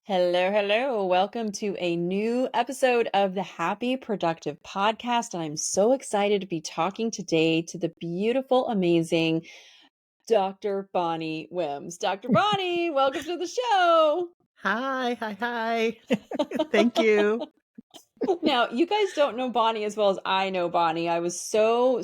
Hello, hello. Welcome to a new episode of the Happy Productive Podcast. And I'm so excited to be talking today to the beautiful, amazing Dr. Bonnie Wims. Dr. Bonnie, welcome to the show. Hi, hi, hi. Thank you. Now, you guys don't know Bonnie as well as I know Bonnie. I was so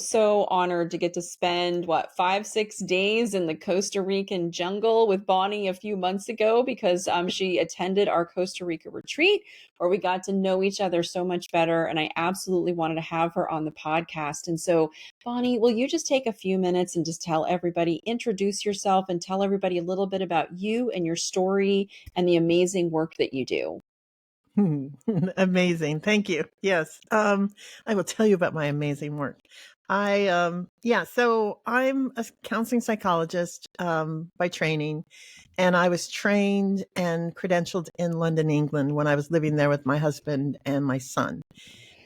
honored to get to spend, 5, 6 days in the Costa Rican jungle with Bonnie a few months ago because she attended our Costa Rica retreat where we got to know each other so much better. And I absolutely wanted to have her on the podcast. And so, Bonnie, will you just take a few minutes and just tell everybody, introduce yourself and tell everybody a little bit about you and your story and the amazing work that you do? Amazing. Thank you. Yes. I will tell you about my amazing work. So I'm a counseling psychologist, by training, and I was trained and credentialed in London, England when I was living there with my husband and my son.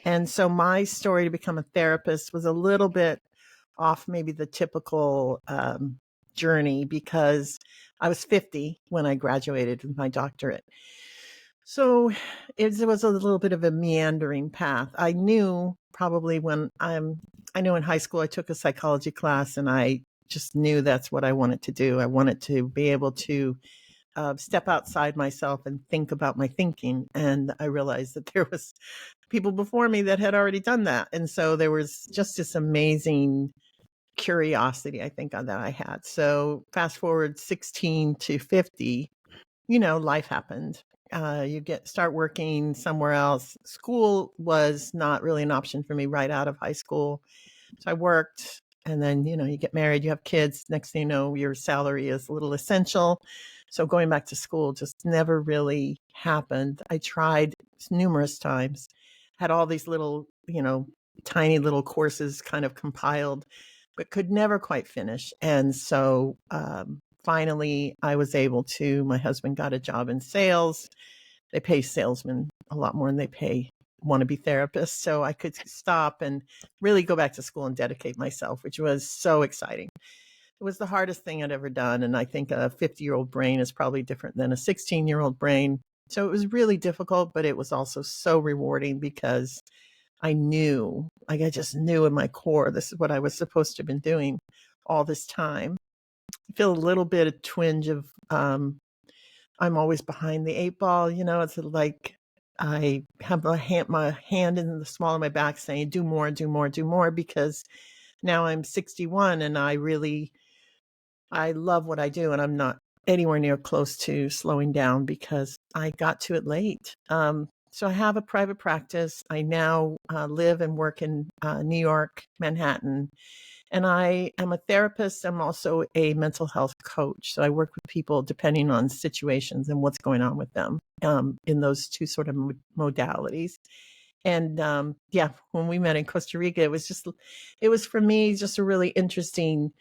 And so my story to become a therapist was a little bit off maybe the typical, journey because I was 50 when I graduated with my doctorate. So it was a little bit of a meandering path. I knew probably I know in high school I took a psychology class and I just knew that's what I wanted to do. I wanted to be able to step outside myself and think about my thinking. And I realized that there was people before me that had already done that. And so there was just this amazing curiosity, I think, that I had. So fast forward 16 to 50, life happened. Start working somewhere else. School was not really an option for me right out of high school. So I worked and then, you get married, you have kids. Next thing you know, your salary is a little essential. So going back to school just never really happened. I tried numerous times, had all these little, tiny little courses kind of compiled, but could never quite finish. And so, finally, I was able to. My husband got a job in sales. They pay salesmen a lot more than they pay wannabe therapists. So I could stop and really go back to school and dedicate myself, which was so exciting. It was the hardest thing I'd ever done. And I think a 50-year-old brain is probably different than a 16-year-old brain. So it was really difficult, but it was also so rewarding because I just knew in my core, this is what I was supposed to have been doing all this time. I feel a little bit of twinge of, I'm always behind the 8 ball, it's like I have my hand in the small of my back saying, do more, do more, do more, because now I'm 61 and I love what I do and I'm not anywhere near close to slowing down because I got to it late. So I have a private practice. I now live and work in New York, Manhattan, and I am a therapist. I'm also a mental health coach. So I work with people depending on situations and what's going on with them in those two sort of modalities. And when we met in Costa Rica, it was for me just a really interesting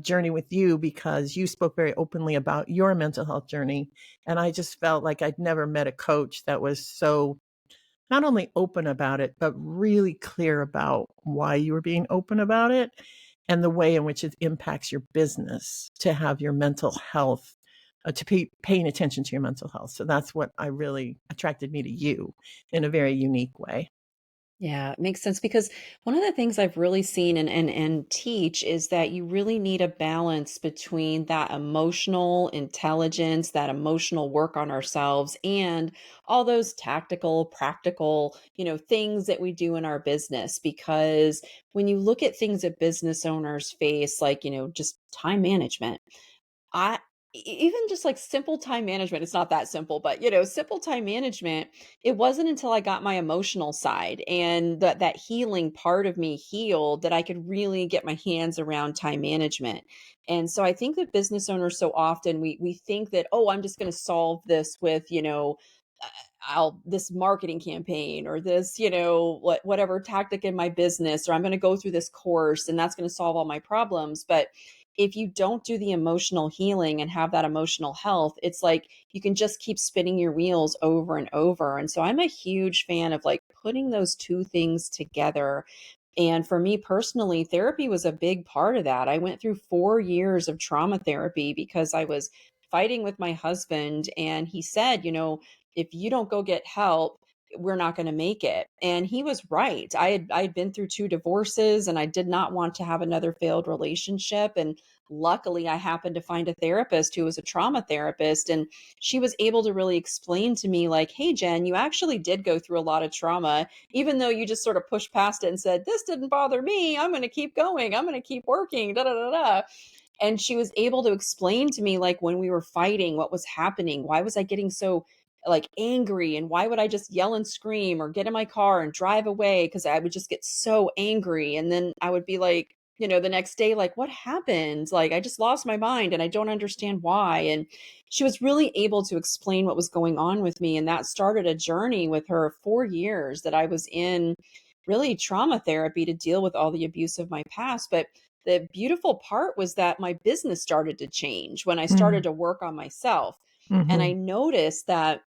journey with you because you spoke very openly about your mental health journey. And I just felt like I'd never met a coach that was so not only open about it, but really clear about why you were being open about it and the way in which it impacts your business to have your mental health, paying attention to your mental health. So that's what I really attracted me to you in a very unique way. Yeah, it makes sense because one of the things I've really seen and teach is that you really need a balance between that emotional intelligence, that emotional work on ourselves, and all those tactical, practical, things that we do in our business. Because when you look at things that business owners face, like, just time management, I even just like simple time management, it's not that simple, but simple time management, it wasn't until I got my emotional side and that healing part of me healed that I could really get my hands around time management. And so I think that business owners so often we think that, oh, I'm just going to solve this with, uh, I'll this marketing campaign or this, whatever tactic in my business, or I'm going to go through this course and that's going to solve all my problems. But if you don't do the emotional healing and have that emotional health, it's like you can just keep spinning your wheels over and over. And so I'm a huge fan of like putting those two things together. And for me personally, therapy was a big part of that. I went through 4 years of trauma therapy because I was fighting with my husband, and he said, if you don't go get help, we're not going to make it. And he was right. I had been through 2 divorces, and I did not want to have another failed relationship. And luckily, I happened to find a therapist who was a trauma therapist, and she was able to really explain to me, like, hey, Jen, you actually did go through a lot of trauma, even though you just sort of pushed past it and said, this didn't bother me. I'm going to keep going. I'm going to keep working. Da da da da. And she was able to explain to me, like, when we were fighting, what was happening, why was I getting so like angry, and why would I just yell and scream or get in my car and drive away, because I would just get so angry. And then I would be like, the next day, like, what happened? Like, I just lost my mind and I don't understand why. And she was really able to explain what was going on with me, and that started a journey with her, 4 years that I was in really trauma therapy to deal with all the abuse of my past. But the beautiful part was that my business started to change when I started Mm, to work on myself. And I mhm. noticed that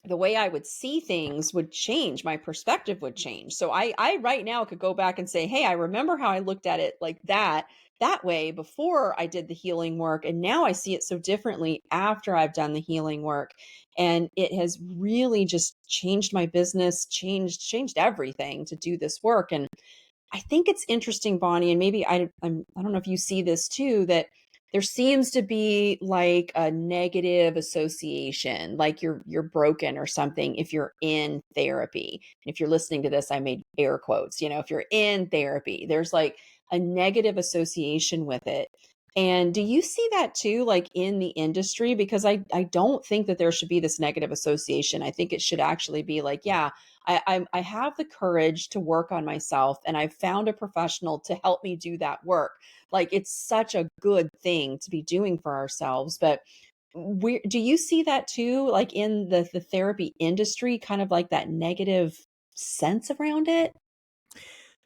the way I would see things would change, my perspective would change. So I right now could go back and say, "Hey, I remember how I looked at it like that way before I did the healing work, and now I see it so differently after I've done the healing work." And it has really just changed my business, changed everything to do this work. And I think it's interesting, Bonnie, and maybe I don't know if you see this too, that there seems to be like a negative association, like you're broken or something if you're in therapy. And if you're listening to this, I made air quotes, if you're in therapy, there's like a negative association with it. And do you see that too, like in the industry? Because I don't think that there should be this negative association. I think it should actually be like, yeah, I have the courage to work on myself, and I've found a professional to help me do that work. Like, it's such a good thing to be doing for ourselves. But do you see that too, like in the therapy industry, kind of like that negative sense around it?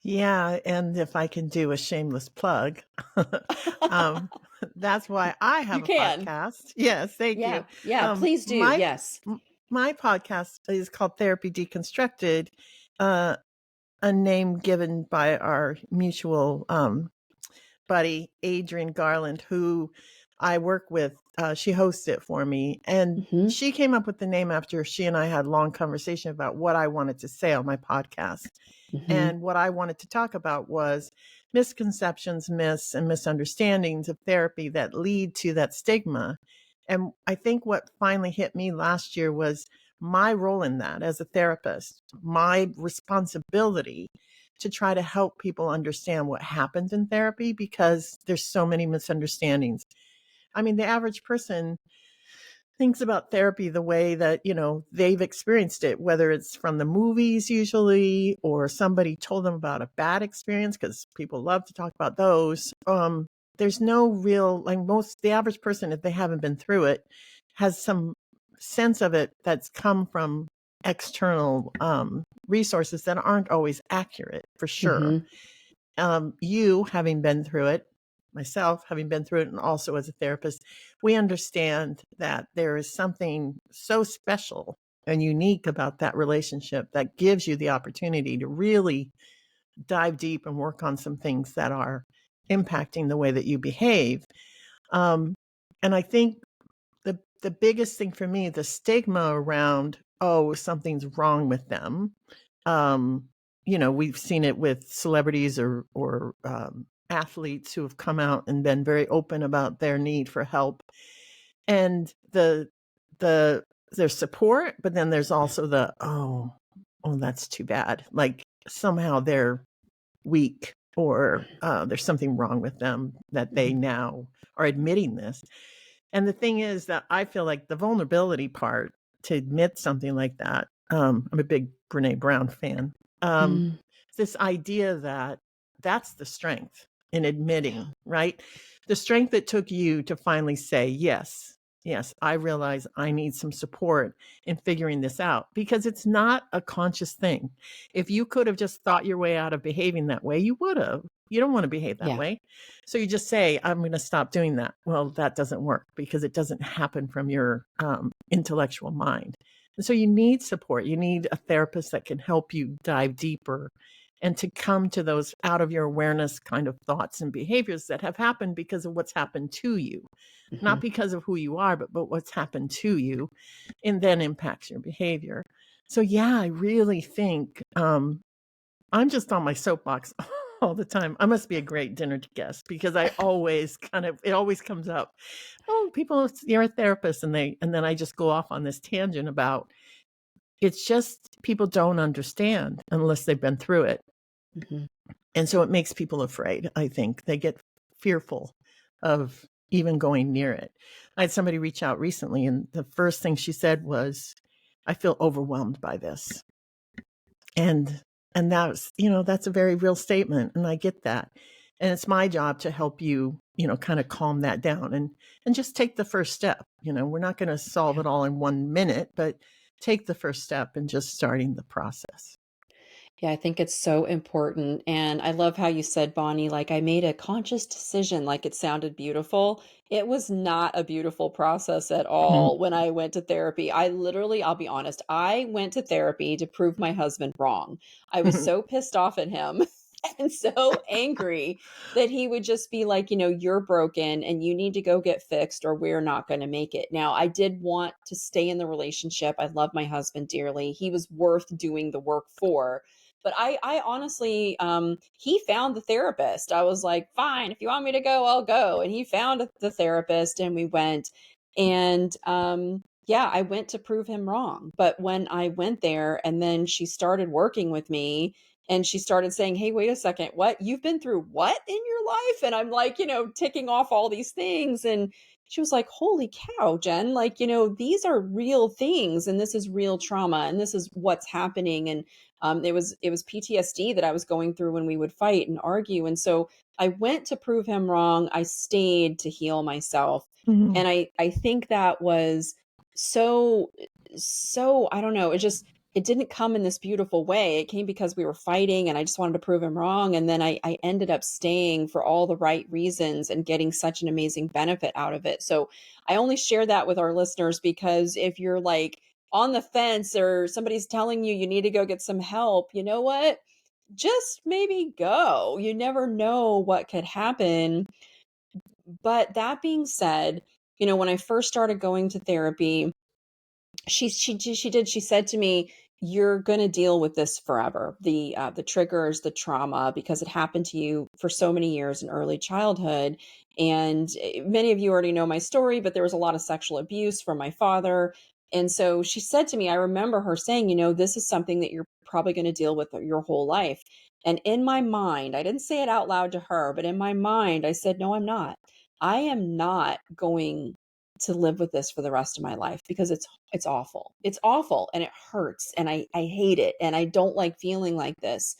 Yeah, and if I can do a shameless plug, um, that's why I You have a can. podcast. Yes, thank you. Yeah. Yeah. Um, Please do. my Yes. my podcast is called Therapy Deconstructed, uh, a name given by our mutual buddy Adrian Garland, who I work with. She hosts it for me, and Hmm. she came up with the name after she and I had a long conversation about what I wanted to say on my podcast. Hmm. And what I wanted to talk about was misconceptions, myths, and misunderstandings of therapy that lead to that stigma. And I think what finally hit me last year was my role in that as a therapist, my responsibility to try to help people understand what happens in therapy, because there's so many misunderstandings. I mean, the average person thinks about therapy the way that, they've experienced it, whether it's from the movies usually, or somebody told them about a bad experience, because people love to talk about those. There's no real, like, the average person, if they haven't been through it, has some sense of it that's come from external resources that aren't always accurate, for sure. Hmm. You having been through it, myself having been through it, and also as a therapist, we understand that there is something so special and unique about that relationship that gives you the opportunity to really dive deep and work on some things that are impacting the way that you behave. Um, and I think the biggest thing for me, the stigma around, oh, something's wrong with them. Um, we've seen it with celebrities or athletes who have come out and been very open about their need for help, and the there's support, but then there's also the, oh, that's too bad. Like, somehow they're weak, or there's something wrong with them that they now are admitting this. And the thing is that I feel like the vulnerability part, to admit something like that, I'm a big Brene Brown fan. Um, Mm. this idea that that's the strength in admitting, right? The strength that took you to finally say, yes, yes, I realize I need some support in figuring this out, because it's not a conscious thing. If you could have just thought your way out of behaving that way, you would have. You don't want to behave that Yeah. way. So you just say, I'm going to stop doing that. Well, that doesn't work, because it doesn't happen from your intellectual mind. And so you need support. You need a therapist that can help you dive deeper and to come to those out of your awareness kind of thoughts and behaviors that have happened because of what's happened to you, not Mhm. because of who you are, but what's happened to you, and then impacts your behavior. So yeah, I really think I'm just on my soapbox all the time. I must be a great dinner to guest because I always it always comes up. Oh, people, you're a therapist, and then I just go off on this tangent about it's just people don't understand unless they've been through it. Mhm. And so it makes people afraid, I think. They get fearful of even going near it. I had somebody reach out recently, and the first thing she said was, I feel overwhelmed by this. And that's, that's a very real statement. And I get that. And it's my job to help you, kind of calm that down and just take the first step. We're not going to solve Yeah. it all in 1 minute, but take the first step and just starting the process. Yeah, I think it's so important. And I love how you said, Bonnie, like I made a conscious decision, like it sounded beautiful. It was not a beautiful process at all when I went to therapy. I literally, I'll be honest, I went to therapy to prove my husband wrong. I was so pissed off at him and so angry that he would just be like, you're broken and you need to go get fixed or we're not going to make it. Now, I did want to stay in the relationship. I love my husband dearly. He was worth doing the work for, but I honestly, he found the therapist. I was like, fine, if you want me to go, I'll go. And he found the therapist and we went. And yeah, I went to prove him wrong. But when I went there and then she started working with me and she started saying, hey, wait a second, what? You've been through what in your life? And I'm like, ticking off all these things. And she was like, holy cow, Jen, like, these are real things and this is real trauma and this is what's happening. And it was PTSD that I was going through when we would fight and argue. And so I went to prove him wrong. I stayed to heal myself. Mhm. And I think that was so, so, I don't know. It didn't come in this beautiful way. It came because we were fighting and I just wanted to prove him wrong. And then I ended up staying for all the right reasons and getting such an amazing benefit out of it. So I only share that with our listeners because if you're like on the fence or somebody's telling you you need to go get some help, you know what? Just maybe go. You never know what could happen. But that being said, when I first started going to therapy, she said to me, you're going to deal with this forever, the triggers, the trauma, because it happened to you for so many years in early childhood. And many of you already know my story, but there was a lot of sexual abuse from my father. And so she said to me, I remember her saying, this is something that you're probably going to deal with your whole life. And in my mind, I didn't say it out loud to her, but in my mind I said, no, I'm not. I am not going to live with this for the rest of my life because it's awful. It's awful and it hurts and I hate it and I don't like feeling like this.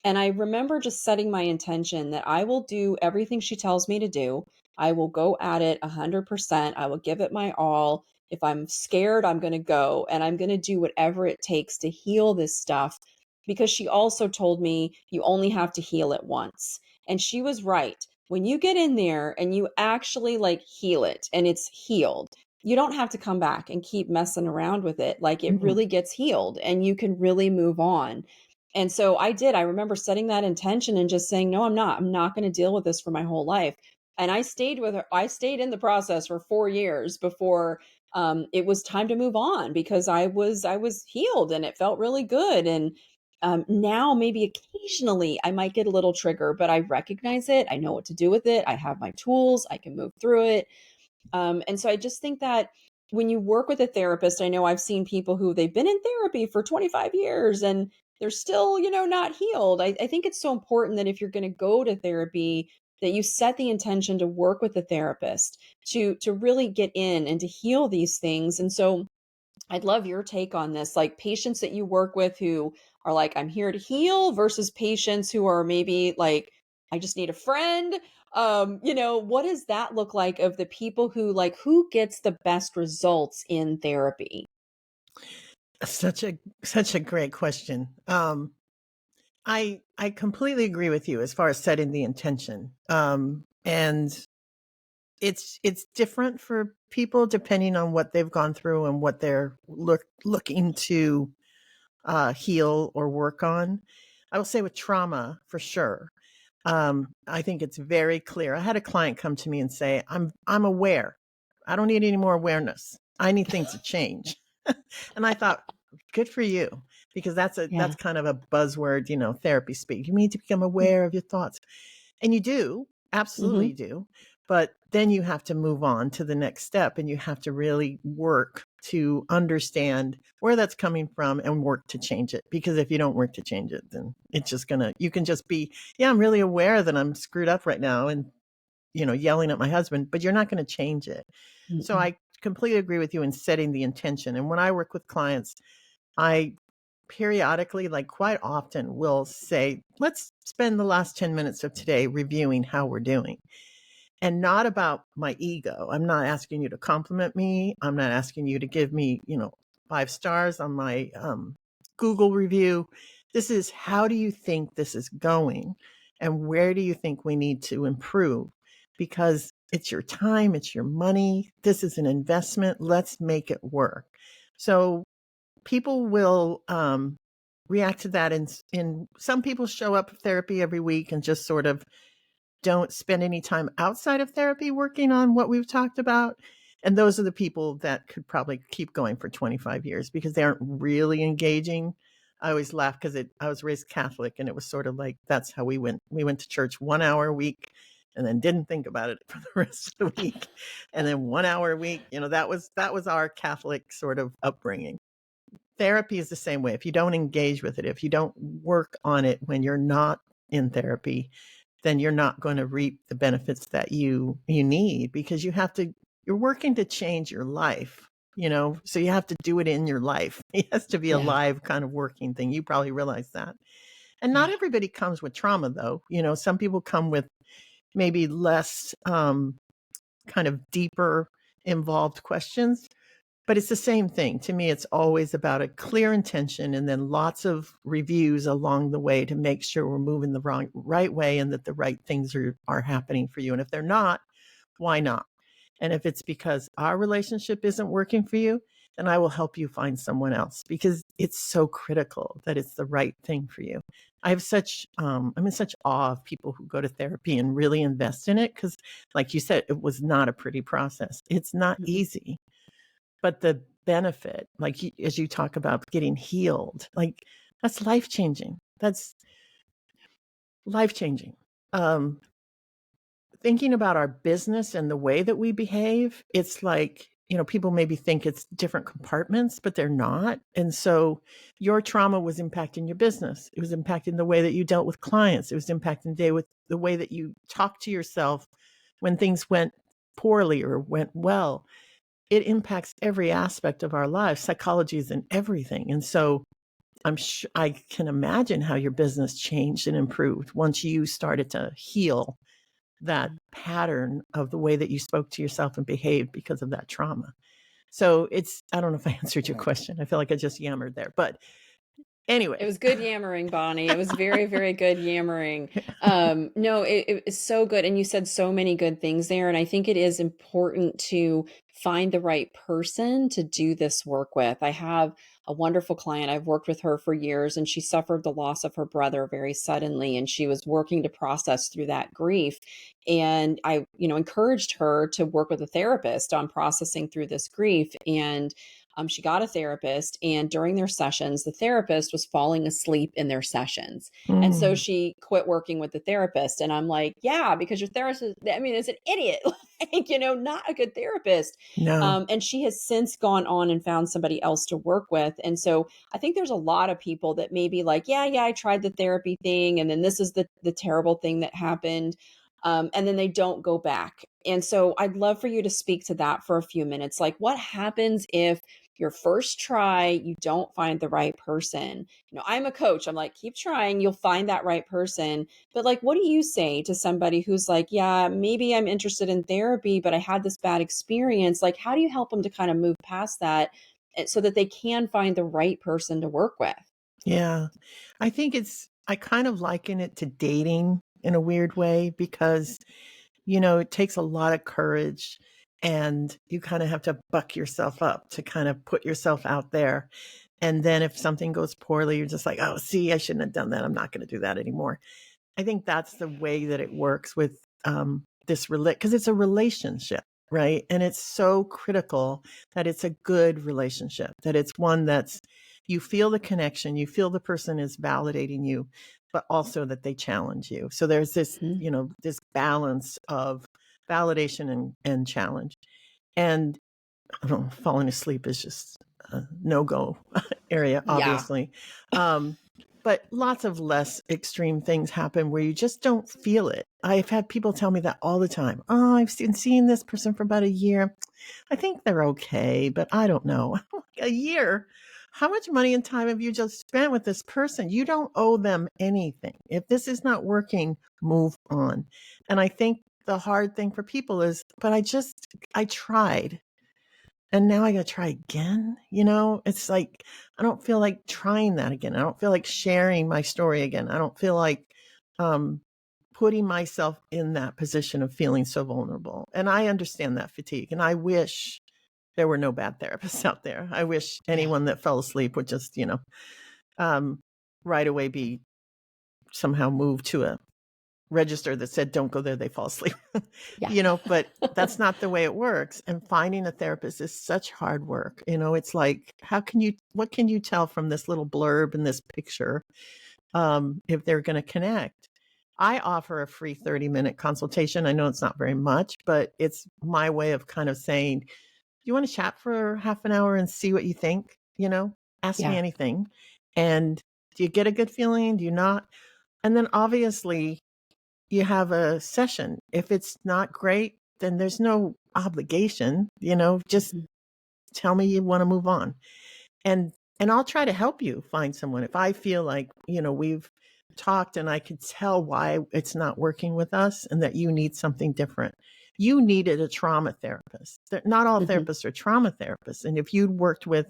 And I remember just setting my intention that I will do everything she tells me to do. I will go at it 100%. I will give it my all. If I'm scared, I'm going to go and I'm going to do whatever it takes to heal this stuff because she also told me you only have to heal it once. And she was right. When you get in there and you actually like heal it and it's healed, you don't have to come back and keep messing around with it. Like it Mhm. really gets healed and you can really move on. And so I did. I remember setting that intention and just saying, no, I'm not. I'm not going to deal with this for my whole life. And I stayed with her. I stayed in the process for 4 years before it was time to move on because I was healed and it felt really good. And now maybe occasionally I might get a little trigger, but I recognize it. I know what to do with it. I have my tools. I can move through it. And so I just think that when you work with a therapist, I know I've seen people who they've been in therapy for 25 years and they're still, not healed. I think it's so important that if you're going to go to therapy, that you set the intention to work with the therapist to really get in and to heal these things. And so I'd love your take on this, like patients that you work with who are like, I'm here to heal versus patients who are maybe like, I just need a friend. What does that look like of the people who gets the best results in therapy? Such a great question. I completely agree with you as far as setting the intention. And it's different for people depending on what they've gone through and what they're looking to heal or work on. I will say with trauma, for sure. I think it's very clear. I had a client come to me and say, I'm aware. I don't need any more awareness. I need things to change." And I thought, good for you, because Yeah. that's kind of a buzzword, therapy speak. You need to become aware of your thoughts. And you do, Mm-hmm. absolutely do. But then you have to move on to the next step, and you have to really work to understand where that's coming from and work to change it. Because if you don't work to change it, then it's just you can just be, yeah, I'm really aware that I'm screwed up right now and, yelling at my husband, but you're not going to change it. So Mm-mm. I completely agree with you in setting the intention. And when I work with clients, I periodically, like quite often, will say, let's spend the last 10 minutes of today reviewing how we're doing, and not about my ego. I'm not asking you to compliment me. I'm not asking you to give me, 5 stars on my Google review. This is, how do you think this is going? And where do you think we need to improve? Because it's your time, it's your money. This is an investment. Let's make it work. So people will react to that. And some people show up for therapy every week and just sort of don't spend any time outside of therapy working on what we've talked about. And those are the people that could probably keep going for 25 years because they aren't really engaging. I always laugh because I was raised Catholic, and it was sort of like that's how we went. We went to church 1 hour a week and then didn't think about it for the rest of the week. And then 1 hour a week, that was our Catholic sort of upbringing. Therapy is the same way. If you don't engage with it, if you don't work on it when you're not in therapy, then you're not going to reap the benefits that you need, because you're working to change your life, so you have to do it in your life. It has to be a Yeah. live kind of working thing. You probably realize that. And not Yeah. everybody comes with trauma, though. Some people come with maybe less kind of deeper involved questions, but it's the same thing. To me, it's always about a clear intention and then lots of reviews along the way to make sure we're moving the right way and that the right things are happening for you. And if they're not, why not? And if it's because our relationship isn't working for you, then I will help you find someone else, because it's so critical that it's the right thing for you. I'm in such awe of people who go to therapy and really invest in it, because, like you said, it was not a pretty process. It's not Mm-mm. easy, but the benefit, like as you talk about getting healed, like that's life changing. That's life changing. Um, Thinking about our business and the way that we behave, it's like, people maybe think it's different compartments, but they're not. And so your trauma was impacting your business. It was impacting the way that you dealt with clients. It was impacting the way that you talked to yourself when things went poorly or went well. It impacts every aspect of our lives. Psychology is in everything. And so I can imagine how your business changed and improved once you started to heal that pattern of the way that you spoke to yourself and behaved because of that trauma. So I don't know if I answered your question. I feel like I just yammered there, but It anyway. was good yammering, Bonnie. It was very, very good yammering. No, it is so good, and you said so many good things there, and I think it is important to find the right person to do this work with. I have a wonderful client. I've worked with her for years, and she suffered the loss of her brother very suddenly, and she was working to process through that grief. And I, encouraged her to work with a therapist on processing through this grief. And she got a therapist, and during their sessions, the therapist was falling asleep in their sessions. And so Mm, she quit working with the therapist. And I'm like, yeah, because your therapist is an idiot, like, not a good therapist. no. And she has since gone on and found somebody else to work with. And so I think there's a lot of people that maybe like, yeah, I tried the therapy thing. And then this is the terrible thing that happened. And then they don't go back. And so I'd love for you to speak to that for a few minutes. Like, what happens if your first try, you don't find the right person? I'm a coach. I'm like, keep trying, you'll find that right person. But like, what do you say to somebody who's like, yeah, maybe I'm interested in therapy, but I had this bad experience? Like, how do you help them to kind of move past that so that they can find the right person to work with? Yeah. I kind of liken it to dating in a weird way, because, it takes a lot of courage, and you kind of have to buck yourself up to kind of put yourself out there. And then if something goes poorly, you're just like, oh, see, I shouldn't have done that. I'm not going to do that anymore. I think that's the way that it works with this because it's a relationship, right? And it's so critical that it's a good relationship, that it's one that's, you feel the connection, you feel the person is validating you, but also that they challenge you. So there's this, Mhm. this balance of validation and challenge. And I don't know, falling asleep is just a no-go area, Yeah. obviously. But lots of less extreme things happen where you just don't feel it. I've had people tell me that all the time. Oh, I've been seeing this person for about a year. I think they're okay, but I don't know. A year? How much money and time have you just spent with this person? You don't owe them anything. If this is not working, move on. And I think the hard thing for people is, but I tried. And now I got to try again. It's like, I don't feel like trying that again. I don't feel like sharing my story again. I don't feel like um, putting myself in that position of feeling so vulnerable. And I understand that fatigue. And I wish there were no bad therapists out there. I wish Yeah. anyone that fell asleep would just, um, right away be somehow moved to a register that said, don't go there, they fall asleep. Yeah. But that's not the way it works. And finding a therapist is such hard work. It's like, what can you tell from this little blurb and this picture if they're going to connect? I offer a free 30-minute consultation. I know it's not very much, but it's my way of kind of saying, do you want to chat for half an hour and see what you think? Ask me Yeah. anything. And do you get a good feeling? Do you not? And then obviously you have a session. If it's not great, then there's no obligation, just Mhm. tell me you want to move on. And I'll try to help you find someone. If I feel like, we've talked and I could tell why it's not working with us and that you need something different. You needed a trauma therapist. Not all Mhm. therapists are trauma therapists. And if you'd worked with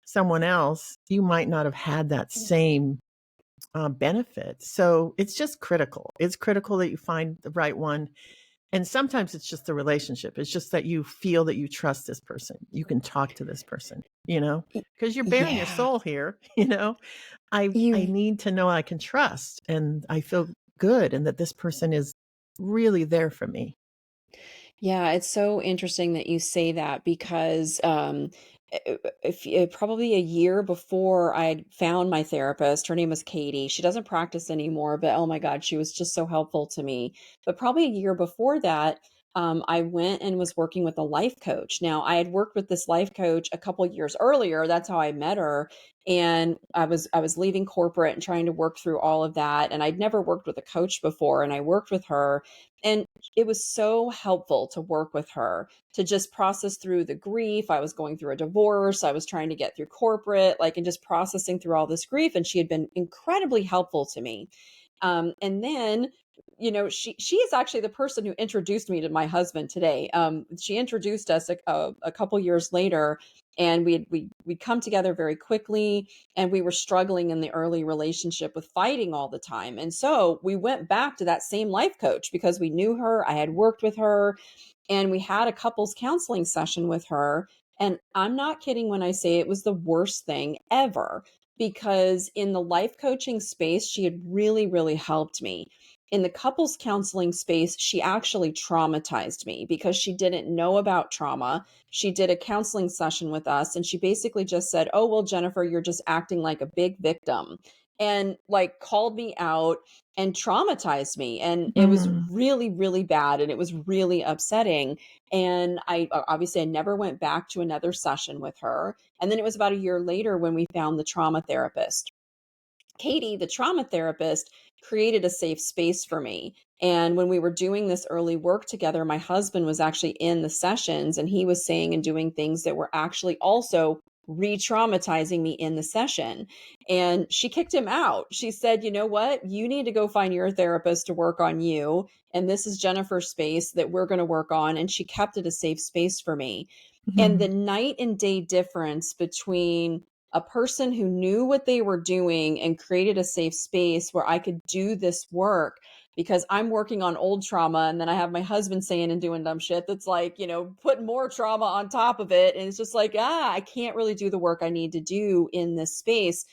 someone else, you might not have had that same benefit. So it's just critical. It's critical that you find the right one. And sometimes it's just the relationship. It's just that you feel that you trust this person. You can talk to this person, Y because you're bearing your Yeah. soul here, I You need to know I can trust and I feel good and that this person is really there for me. Yeah, it's so interesting that you say that because if probably a year before I had found my therapist, her name was Katie. She doesn't practice anymore, but oh my God, she was just so helpful to me. But probably a year before that, I went and was working with a life coach. Now, I had worked with this life coach a couple years earlier. That's how I met her. And I was leaving corporate and trying to work through all of that. And I'd never worked with a coach before, and I worked with her. And it was so helpful to work with her to just process through the grief. I was going through a divorce. I was trying to get through corporate, and just processing through all this grief. And she had been incredibly helpful to me. And then, she is actually the person who introduced me to my husband today. She introduced us a couple years later, and we come together very quickly, and we were struggling in the early relationship with fighting all the time. And so we went back to that same life coach because we knew her. I had worked with her, and we had a couples counseling session with her. And I'm not kidding when I say it was the worst thing ever, because in the life coaching space, she had really, really helped me. In the couples counseling space, she actually traumatized me because she didn't know about trauma. She did a counseling session with us, and she basically just said, "Oh, well, Jennifer, you're just acting like a big victim." And called me out and traumatized me. And it was Mm. really, really bad. And it was really upsetting. And obviously I never went back to another session with her. And then it was about a year later when we found the trauma therapist. Katie, the trauma therapist, created a safe space for me. And when we were doing this early work together, my husband was actually in the sessions, and he was saying and doing things that were actually also re traumatizing me in the session. And she kicked him out. She said, "You know what? You need to go find your therapist to work on you. And this is Jennifer's space that we're going to work on." And she kept it a safe space for me. And Mm. the night and day difference between a person who knew what they were doing and created a safe space where I could do this work because I'm working on old trauma, and then I have my husband saying and doing dumb shit that's like, putting more trauma on top of it. And it's just like, I can't really do the work I need to do in this space.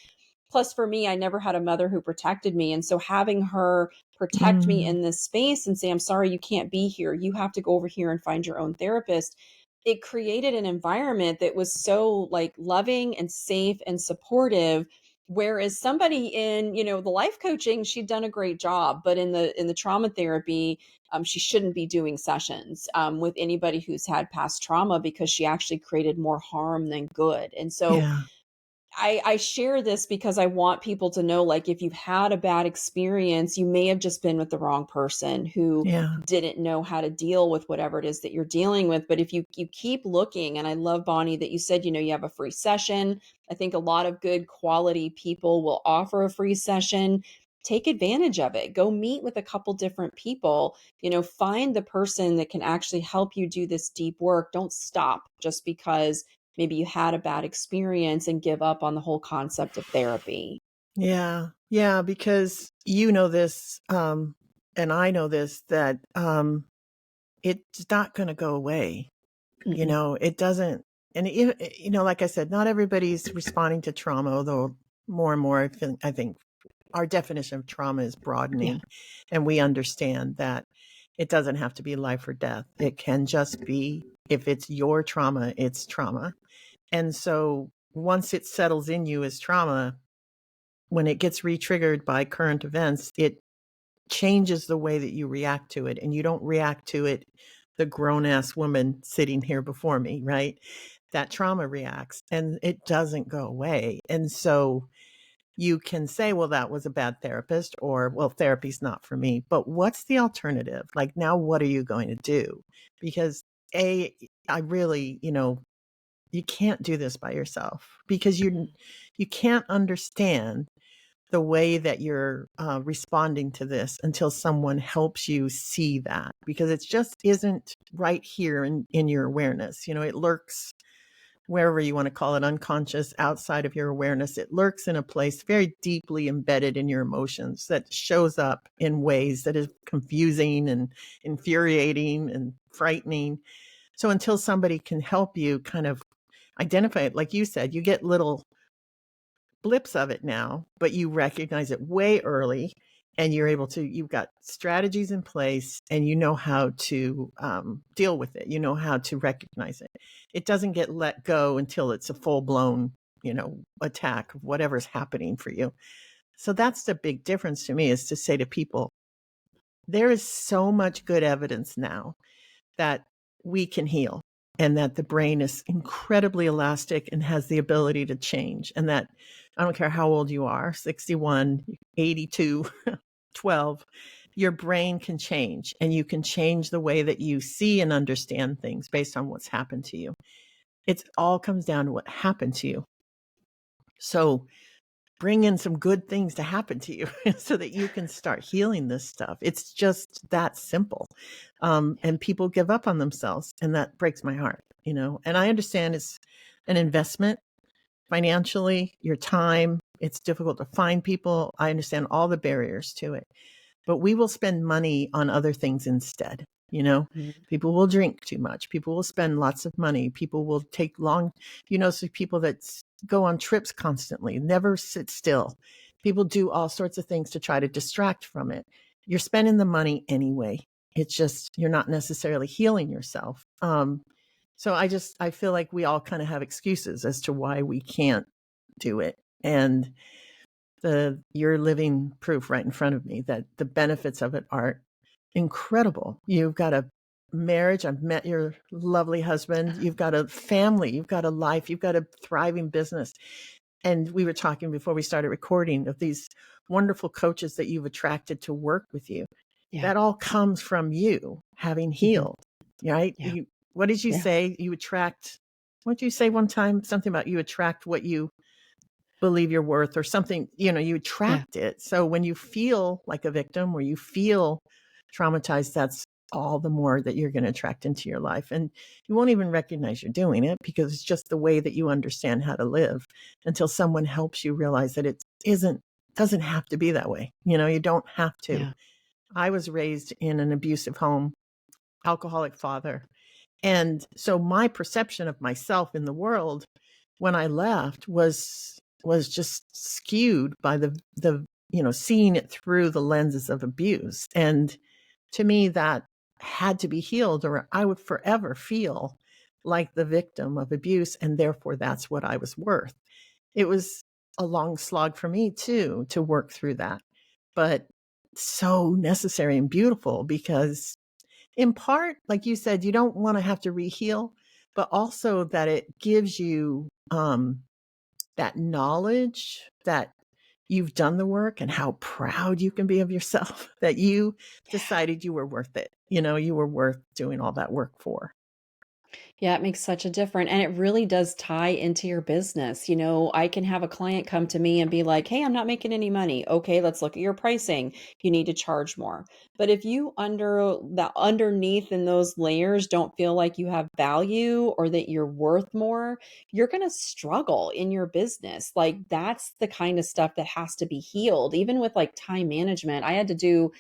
Plus, for me, I never had a mother who protected me. And so having her protect me Mm, in this space and say, I'm sorry, you can't be here. You have to go over here and find your own therapist. It created an environment that was so like loving and safe and supportive. Whereas somebody in, the life coaching, she'd done a great job, but in the trauma therapy, she shouldn't be doing sessions with anybody who's had past trauma, because she actually created more harm than good. And so yeah. I share this because I want people to know, like, if you've had a bad experience, you may have just been with the wrong person who Yeah. didn't know how to deal with whatever it is that you're dealing with. But if you keep looking, and I love, Bonnie, that you said, you have a free session. I think a lot of good quality people will offer a free session. Take advantage of it. Go meet with a couple different people, find the person that can actually help you do this deep work. Don't stop just because maybe you had a bad experience and give up on the whole concept of therapy. Yeah. Yeah. Because you know this, and I know this, that it's not going to go away. Mm-mm. It doesn't. And, like I said, not everybody's responding to trauma, although more and more, I think our definition of trauma is Yeah. broadening. And we understand that it doesn't have to be life or death. It can just be, if it's your trauma, it's trauma. And so once it settles in you as trauma, when it gets re-triggered by current events, it changes the way that you react to it. And you don't react to it the grown-ass woman sitting here before me, right? That trauma reacts and it doesn't go away. And so you can say, well, that was a bad therapist, or, well, therapy's not for me. But what's the alternative? Like, now what are you going to do? Because I really, you can't do this by yourself, because you can't understand the way that you're responding to this until someone helps you see that, because it just isn't right here in your awareness. It lurks wherever you want to call it, unconscious, outside of your awareness. It lurks in a place very deeply embedded in your emotions that shows up in ways that is confusing and infuriating and frightening. So until somebody can help you kind of identify it, like you said, you get little blips of it now, but you recognize it way early, and you've got strategies in place, and you know how to deal with it. You know how to recognize it. It doesn't get let go until it's a full blown, attack of whatever's happening for you. So that's the big difference to me, is to say to people, there is so much good evidence now that we can heal, and that the brain is incredibly elastic and has the ability to change. And that I don't care how old you are, 61, 82, 12, your brain can change, and you can change the way that you see and understand things based on what's happened to you. It all comes down to what happened to you. So bring in some good things to happen to you so that you can start healing this stuff. It's just that simple. And people give up on themselves, and that breaks my heart, and I understand it's an investment financially, your time. It's difficult to find people. I understand all the barriers to it, but we will spend money on other things instead. Mhm. People will drink too much. People will spend lots of money. People will take long, so people that go on trips constantly, never sit still. People do all sorts of things to try to distract from it. You're spending the money anyway. It's just, you're not necessarily healing yourself. So I feel like we all kind of have excuses as to why we can't do it. And you're living proof right in front of me that the benefits of it are incredible. You've got a marriage. I've met your lovely husband. You've got a family. You've got a life. You've got a thriving business. And we were talking before we started recording of these wonderful coaches that you've attracted to work with you. Yeah. That all comes from you having Mhm. healed, right? Yeah. What did you Yeah. say? What did you say one time? Something about you attract what you believe you're worth, or something. You Yeah. attract it. So when you feel like a victim, or you feel traumatized, that's all the more that you're going to attract into your life. And you won't even recognize you're doing it, because it's just the way that you understand how to live, until someone helps you realize that it doesn't have to be that way. You don't have to. Yeah. I was raised in an abusive home, alcoholic father. And so my perception of myself in the world when I left was just skewed by the seeing it through the lenses of abuse. And to me, that had to be healed, or I would forever feel like the victim of abuse, and therefore that's what I was worth. It was a long slog for me too to work through that, but so necessary and beautiful, because in part, like you said, you don't want to have to reheal, but also that it gives you that knowledge that you've done the work, and how proud you can be of yourself that you decided you were worth it. You were worth doing all that work for. Yeah, it makes such a difference. And it really does tie into your business. I can have a client come to me and be like, hey, I'm not making any money. Okay, let's look at your pricing. You need to charge more. But if you underneath in those layers don't feel like you have value or that you're worth more, you're going to struggle in your business. Like that's the kind of stuff that has to be healed. Even with like time management, I had to do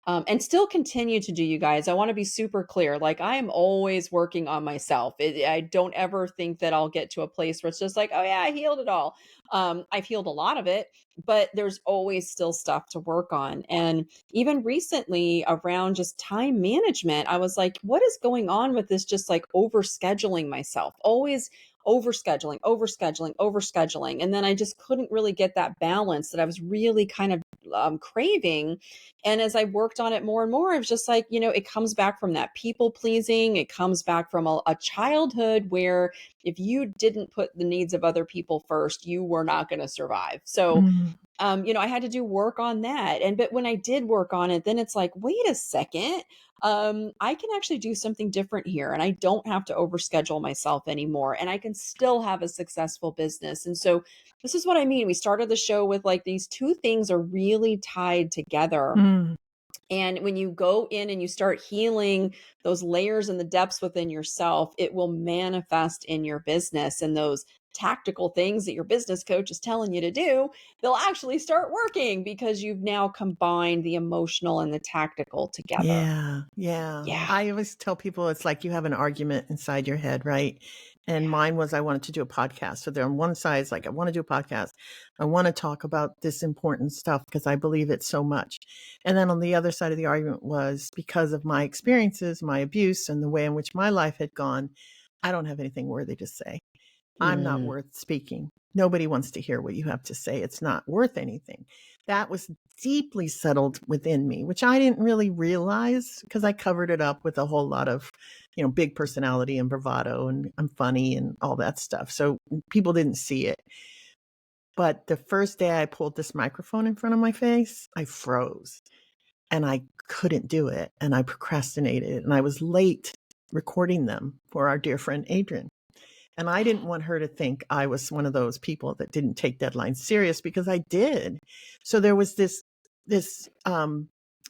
and still continue to do, you guys. I want to be super clear. Like, I am always working on myself. I don't ever think that I'll get to a place where it's just like, oh, yeah, I healed it all. I've healed a lot of it, but there's always still stuff to work on. And even recently, around just time management, I was like, what is going on with this? Just like overscheduling myself, always overscheduling, overscheduling, overscheduling. And then I just couldn't really get that balance that I was really kind of craving. And as I worked on it more and more, it was just like, it comes back from that people pleasing. It comes back from a childhood where if you didn't put the needs of other people first, you were not going to survive. So, Mm. I had to do work on that. But when I did work on it, then it's like, wait a second. I can actually do something different here, and I don't have to overschedule myself anymore, and I can still have a successful business. And so this is what I mean. We started the show with like these two things are really tied together. Mm. And when you go in and you start healing those layers and the depths within yourself, it will manifest in your business. And those tactical things that your business coach is telling you to do, they'll actually start working because you've now combined the emotional and the tactical together. Yeah, yeah. Yeah. I always tell people it's like you have an argument inside your head, right? And Yeah. mine was I wanted to do a podcast. So there on one side, it's like, I want to do a podcast. I want to talk about this important stuff because I believe it so much. And then on the other side of the argument was because of my experiences, my abuse, and the way in which my life had gone, I don't have anything worthy to say. I'm not Mm, worth speaking. Nobody wants to hear what you have to say. It's not worth anything. That was deeply settled within me, which I didn't really realize because I covered it up with a whole lot of, big personality and bravado, and I'm funny and all that stuff. So people didn't see it. But the first day I pulled this microphone in front of my face, I froze and I couldn't do it. And I procrastinated and I was late recording them for our dear friend Adrian. And I didn't want her to think I was one of those people that didn't take deadlines serious, because I did. So there was this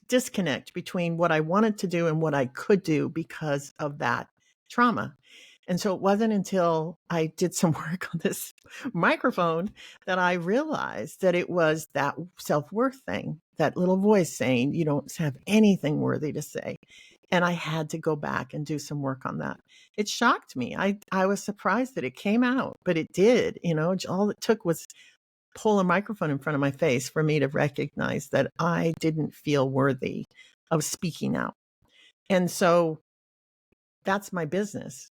disconnect between what I wanted to do and what I could do because of that trauma. And so it wasn't until I did some work on this microphone that I realized that it was that self-worth thing, that little voice saying, you don't have anything worthy to say. And I had to go back and do some work on that. It shocked me. I was surprised that it came out, but it did. All it took was pull a microphone in front of my face for me to recognize that I didn't feel worthy of speaking out. And so that's my business.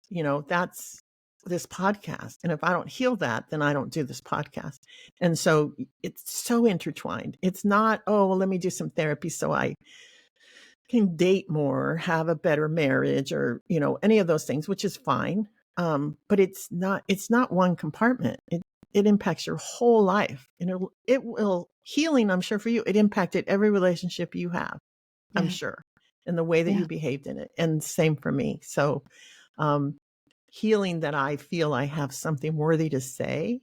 That's this podcast. And if I don't heal that, then I don't do this podcast. And so it's so intertwined. It's not, oh, well, let me do some therapy so I can date more, have a better marriage, or, any of those things, which is fine. But it's not one compartment. It impacts your whole life. And it will healing, I'm sure for you, it impacted every relationship you have, I'm yeah. sure, and the way that Yeah. you behaved in it. And same for me. So um, healing that I feel I have something worthy to say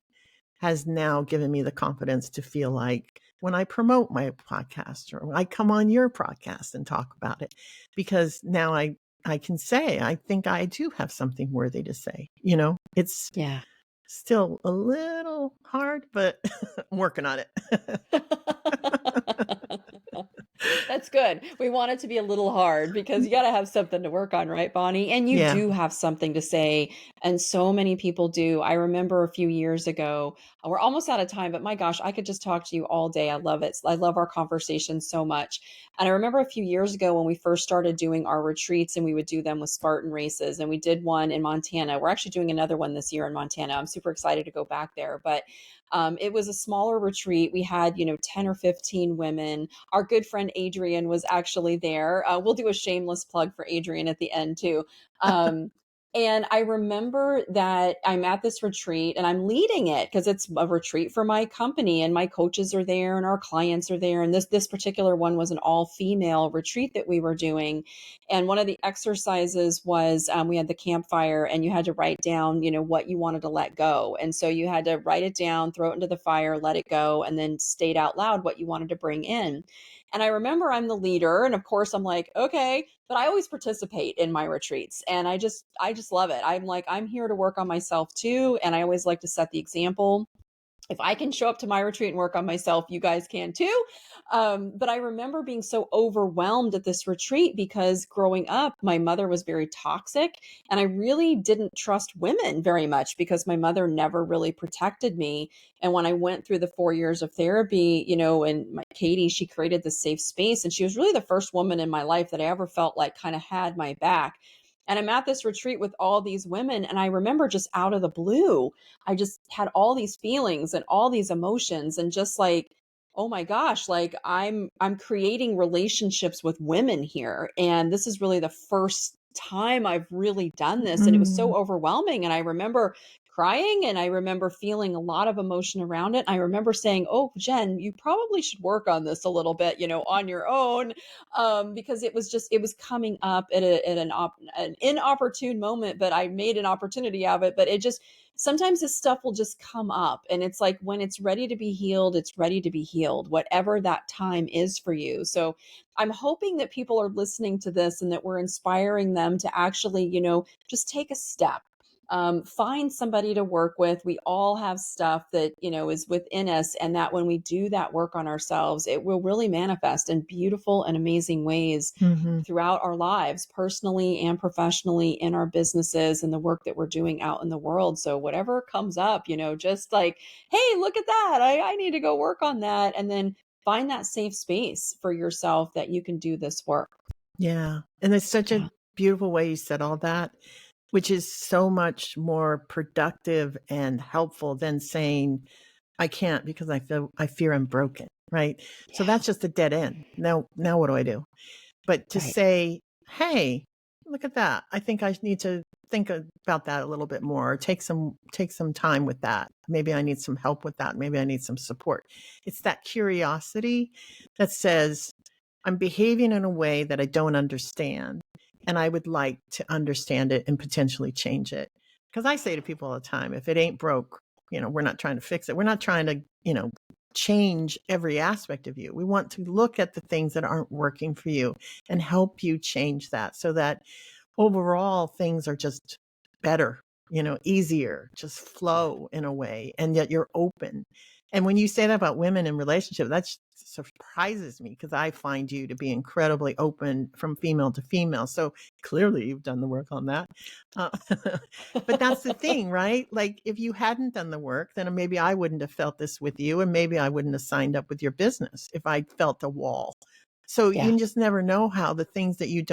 has now given me the confidence to feel like when I promote my podcast or when I come on your podcast and talk about it, because now I can say, I think I do have something worthy to say. It's Yeah. still a little hard, but I'm working on it. That's good. We want it to be a little hard because you got to have something to work on, right, Bonnie? And you Yeah. do have something to say. And so many people do. I remember a few years ago, we're almost out of time, but my gosh, I could just talk to you all day. I love it. I love our conversation so much. And I remember a few years ago when we first started doing our retreats and we would do them with Spartan races. And we did one in Montana. We're actually doing another one this year in Montana. I'm super excited to go back there. But it was a smaller retreat. We had, 10 or 15 women. Our good friend Adrian was actually there. We'll do a shameless plug for Adrian at the end too. And I remember that I'm at this retreat and I'm leading it because it's a retreat for my company and my coaches are there and our clients are there. And this particular one was an all female retreat that we were doing. And one of the exercises was we had the campfire and you had to write down, what you wanted to let go. And so you had to write it down, throw it into the fire, let it go, and then state out loud what you wanted to bring in. And I remember I'm the leader. And of course I'm like, okay, but I always participate in my retreats. And I just love it. I'm like, I'm here to work on myself too. And I always like to set the example. If I can show up to my retreat and work on myself, you guys can too. But I remember being so overwhelmed at this retreat because growing up, my mother was very toxic and I really didn't trust women very much because my mother never really protected me. And when I went through the 4 years of therapy, and Katie, she created this safe space and she was really the first woman in my life that I ever felt like kind of had my back. And I'm at this retreat with all these women. And I remember just out of the blue, I just had all these feelings and all these emotions and just like, oh my gosh, like I'm creating relationships with women here. And this is really the first time I've really done this. And it was Mm, so overwhelming. And I remember crying and I remember feeling a lot of emotion around it. I remember saying, oh, Jen, you probably should work on this a little bit, on your own. Because it was coming up at an inopportune moment, but I made an opportunity of it. But it just, sometimes this stuff will just come up and it's like when it's ready to be healed, it's ready to be healed, whatever that time is for you. So I'm hoping that people are listening to this and that we're inspiring them to actually, just take a step. Find somebody to work with. We all have stuff that, is within us. And that when we do that work on ourselves, it will really manifest in beautiful and amazing ways mhm. throughout our lives, personally and professionally, in our businesses and the work that we're doing out in the world. So whatever comes up, just like, hey, look at that. I need to go work on that. And then find that safe space for yourself that you can do this work. Yeah. And it's such a Yeah. beautiful way you said all that, which is so much more productive and helpful than saying, I can't because I fear I'm broken. Right. So Yeah. that's just a dead end. Now what do I do? But to Right. say, hey, look at that. I think I need to think about that a little bit more, or take some time with that. Maybe I need some help with that. Maybe I need some support. It's that curiosity that says, I'm behaving in a way that I don't understand, and I would like to understand it and potentially change it. Because I say to people all the time, if it ain't broke, we're not trying to fix it. We're not trying to, change every aspect of you. We want to look at the things that aren't working for you and help you change that so that overall things are just better, easier, just flow in a way, and yet you're open. And when you say that about women in relationship, that surprises me because I find you to be incredibly open from female to female. So clearly you've done the work on that. Uh, but that's the thing, right? Like if you hadn't done the work, then maybe I wouldn't have felt this with you, and maybe I wouldn't have signed up with your business if I felt a wall. So Yeah. you just never know how the things that you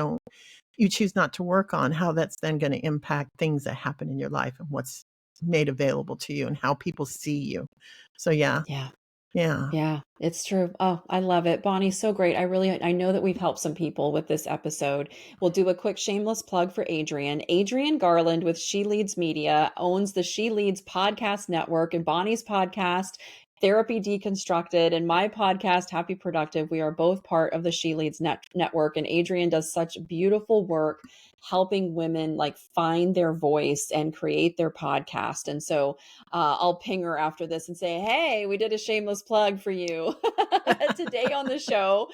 choose not to work on, how that's then going to impact things that happen in your life and what's made available to you and how people see you. So yeah, Yeah. yeah. Yeah, it's true. Oh, I love it. Bonnie, so great. I know that we've helped some people with this episode. We'll do a quick shameless plug for Adrian. Adrian Garland with She Leads Media owns the She Leads podcast network, and Bonnie's podcast, Therapy Deconstructed, and my podcast, Happy Productive. We are both part of the She Leads network, and Adrian does such beautiful work helping women like find their voice and create their podcast. And so I'll ping her after this and say, hey, we did a shameless plug for you today on the show.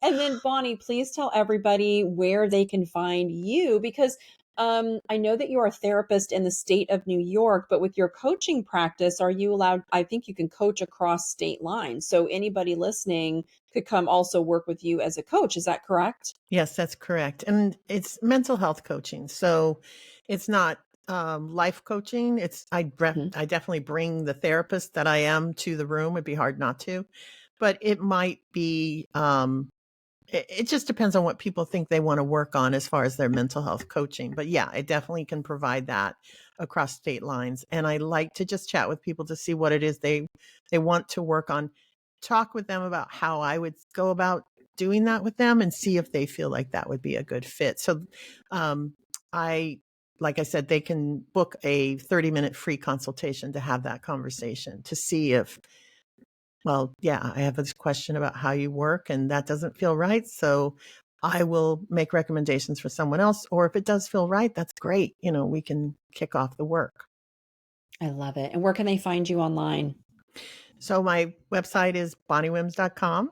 And then, Bonnie, please tell everybody where they can find you because I know that you are a therapist in the state of New York, but with your coaching practice, are you allowed? I think you can coach across state lines. So anybody listening could come also work with you as a coach. Is that correct? Yes, that's correct. And it's mental health coaching. So it's not life coaching. Mhm. I definitely bring the therapist that I am to the room. It'd be hard not to, but it might be, it just depends on what people think they want to work on as far as their mental health coaching. But yeah, I definitely can provide that across state lines. And I like to just chat with people to see what it is they want to work on, talk with them about how I would go about doing that with them and see if they feel like that would be a good fit. So um I like I said, they can book a 30-minute free consultation to have that conversation to see if, well, yeah, I have this question about how you work and that doesn't feel right. So I will make recommendations for someone else. Or if it does feel right, that's great. We can kick off the work. I love it. And where can they find you online? So my website is bonniewims.com.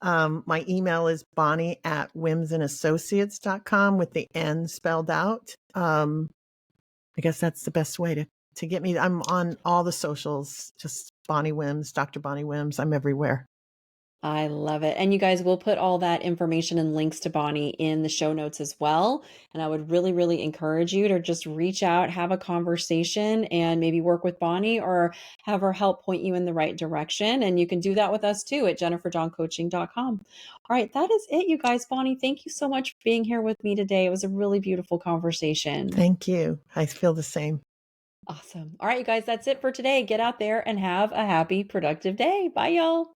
My email is bonnie@wimsandassociates.com with the N spelled out. I guess that's the best way to get me. I'm on all the socials, just Bonnie Wims, Dr. Bonnie Wims. I'm everywhere. I love it. And you guys will put all that information and links to Bonnie in the show notes as well. And I would really, really encourage you to just reach out, have a conversation, and maybe work with Bonnie or have her help point you in the right direction. And you can do that with us too at jenniferjohncoaching.com. All right, that is it, you guys. Bonnie, thank you so much for being here with me today. It was a really beautiful conversation. Thank you. I feel the same. Awesome. All right, you guys, that's it for today. Get out there and have a happy, productive day. Bye, y'all.